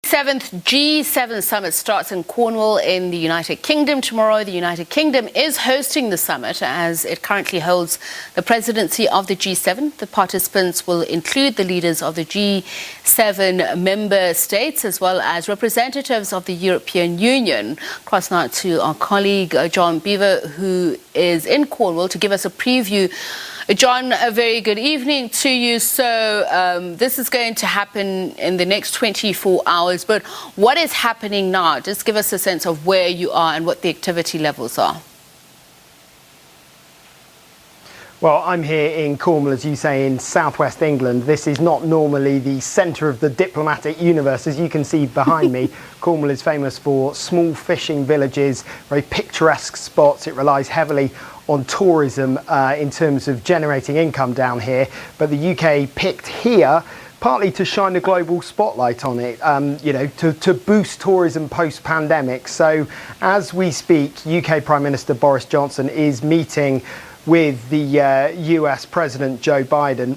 Seventh G7 summit starts in Cornwall in the United Kingdom tomorrow. The United Kingdom is hosting the summit as it currently holds the presidency of the G7. The participants will include the leaders of the G7 member states as well as representatives of the European Union. Cross now to our colleague John Bevir, who is in Cornwall to give us a preview. John, a very good evening to you. So this is going to happen in the next 24 hours, but what is happening now? Just give us a sense of where you are and what the activity levels are. Well, I'm here in Cornwall, as you say, in southwest England. This is not normally the centre of the diplomatic universe. As you can see behind me, Cornwall is famous for small fishing villages, very picturesque spots. It relies heavily on tourism in terms of generating income down here. But the UK picked here partly to shine a global spotlight on it, to boost tourism post-pandemic. So as we speak, UK Prime Minister Boris Johnson is meeting with the US President Joe Biden,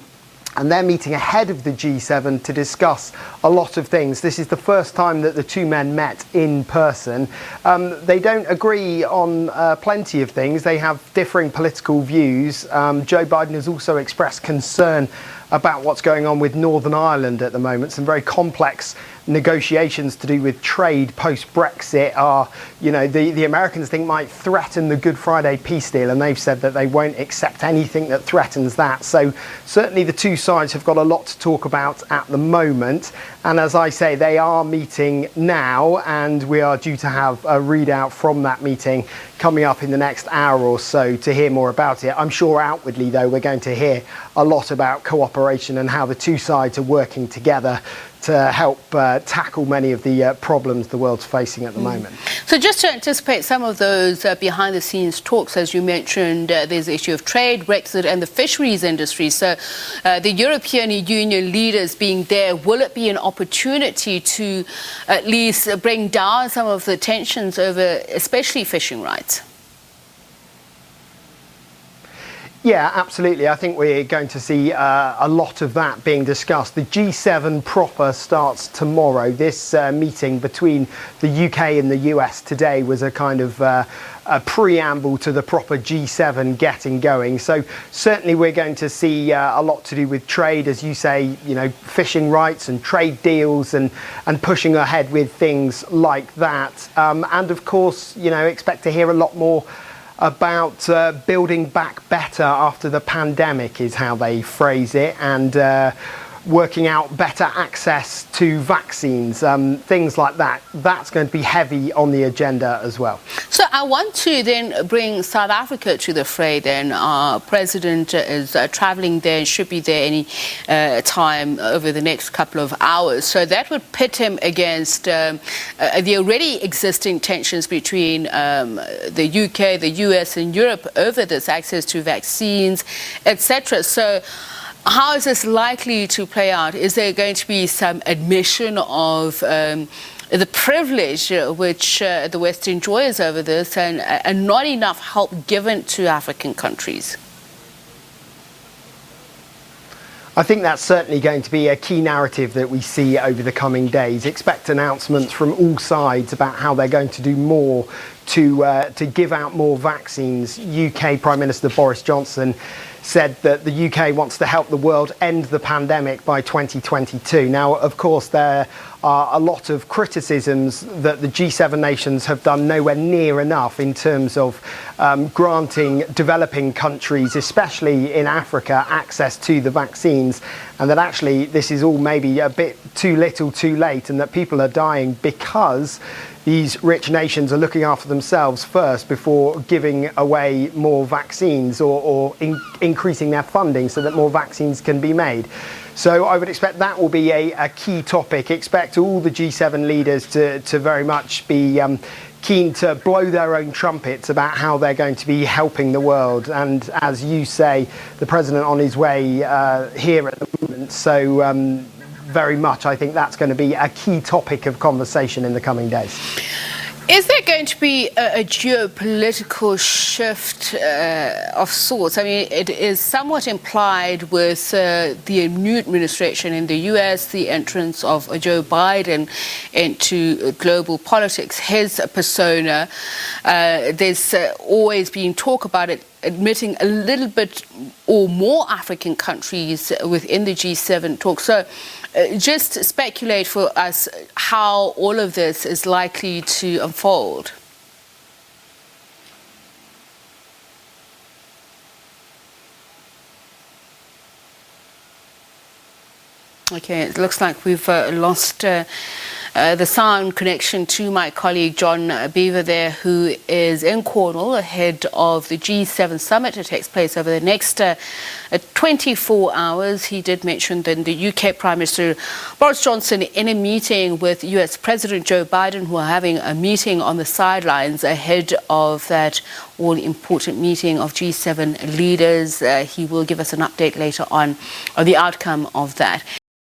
and they're meeting ahead of the G7 to discuss a lot of things. This is the first time that the two men met in person. They don't agree on plenty of things. They have differing political views. Joe Biden has also expressed concern about what's going on with Northern Ireland at the moment. Some very complex negotiations to do with trade post-Brexit are, the Americans think might threaten the Good Friday peace deal, and they've said that they won't accept anything that threatens that. So certainly the two sides have got a lot to talk about at the moment. And as I say, they are meeting now, and we are due to have a readout from that meeting coming up in the next hour or so to hear more about it. I'm sure outwardly, though, we're going to hear a lot about cooperation and how the two sides are working together to help tackle many of the problems the world's facing at the moment. So just to anticipate some of those behind-the-scenes talks, as you mentioned, there's the issue of trade, Brexit and the fisheries industry. So the European Union leaders being there, will it be an opportunity to at least bring down some of the tensions over especially fishing rights? Yeah, absolutely. I think we're going to see a lot of that being discussed. The G7 proper starts tomorrow. This meeting between the UK and the US today was a kind of a preamble to the proper G7 getting going. So certainly we're going to see a lot to do with trade, as you say, fishing rights and trade deals and pushing ahead with things like that. And of course, expect to hear a lot more about building back better after the pandemic is how they phrase it, and working out better access to vaccines, things like that. That's going to be heavy on the agenda as well. So I want to then bring South Africa to the fray then. Our president is travelling there and should be there any time over the next couple of hours. So that would pit him against the already existing tensions between the UK, the US and Europe over this access to vaccines, etc. So how is this likely to play out? Is there going to be some admission of the privilege which the West enjoys over this and not enough help given to African countries? I think that's certainly going to be a key narrative that we see over the coming days. Expect announcements from all sides about how they're going to do more to give out more vaccines. UK Prime Minister Boris Johnson said that the UK wants to help the world end the pandemic by 2022. Now, of course, there are a lot of criticisms that the G7 nations have done nowhere near enough in terms of granting developing countries, especially in Africa, access to the vaccines, and that actually this is all maybe a bit too little too late, and that people are dying because these rich nations are looking after themselves first before giving away more vaccines or increasing their funding so that more vaccines can be made. So I would expect that will be a key topic. Expect all the G7 leaders to very much be keen to blow their own trumpets about how they're going to be helping the world. And as you say, the president on his way here at the moment. So very much, I think that's going to be a key topic of conversation in the coming days. Is there going to be a geopolitical shift of sorts? I mean, it is somewhat implied with the new administration in the US, the entrance of Joe Biden into global politics, his persona. There's always been talk about it admitting a little bit or more African countries within the G7 talk. So just speculate for us how all of this is likely to unfold. Okay, it looks like we've lost the sound connection to my colleague John Bevir there, who is in Cornwall ahead of the G7 summit. It takes place over the next 24 hours. He did mention that the UK Prime Minister Boris Johnson in a meeting with US President Joe Biden, who are having a meeting on the sidelines ahead of that all-important meeting of G7 leaders. He will give us an update later on the outcome of that.